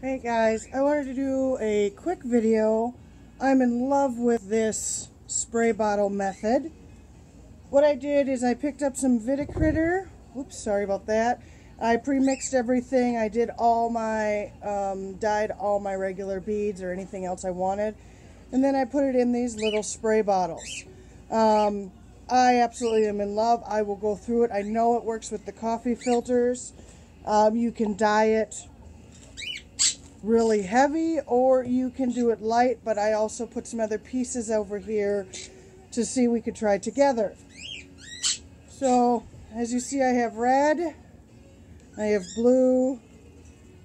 Hey guys, I wanted to do a quick video. I'm in love with this spray bottle method. What I did is I picked up some VitaCritter. Oops, sorry about that. I pre-mixed everything. I did all my, dyed all my regular beads or anything else I wanted. And then I put it in these little spray bottles. I absolutely am in love. I will go through it. I know it works with the coffee filters. You can dye it really heavy or you can do it light, but I also put some other pieces over here to see we could try together. So as you see, I have red, I have blue,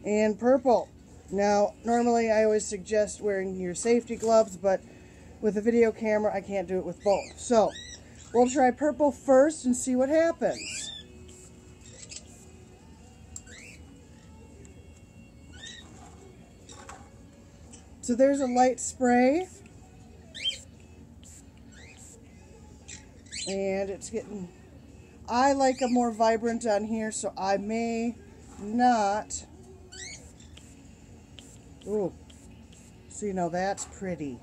and purple. Now normally I always suggest wearing your safety gloves, but with a video camera I can't do it with both. So we'll try purple first and see what happens. So there's a light spray, and it's getting, I like a more vibrant on here, so I may not, ooh, see now that's pretty.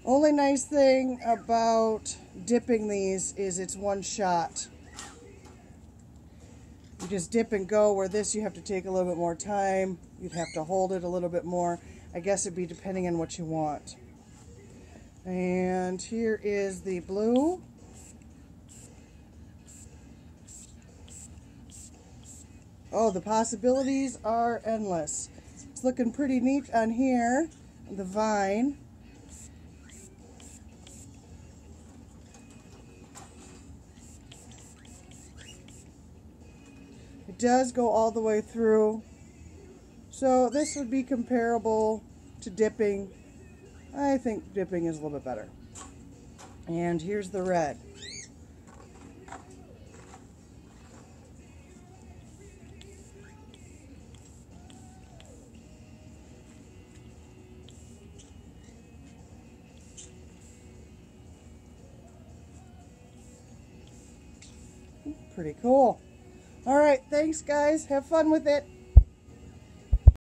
Only nice thing about dipping these is it's one shot. You just dip and go, where this you have to take a little bit more time. You'd have to hold it a little bit more. I guess it'd be depending on what you want. And here is the blue. Oh, the possibilities are endless. It's looking pretty neat on here, the vine. It does go all the way through, so this would be comparable to dipping. I think dipping is a little bit better. And here's the red. Pretty cool. All right, thanks guys. Have fun with it.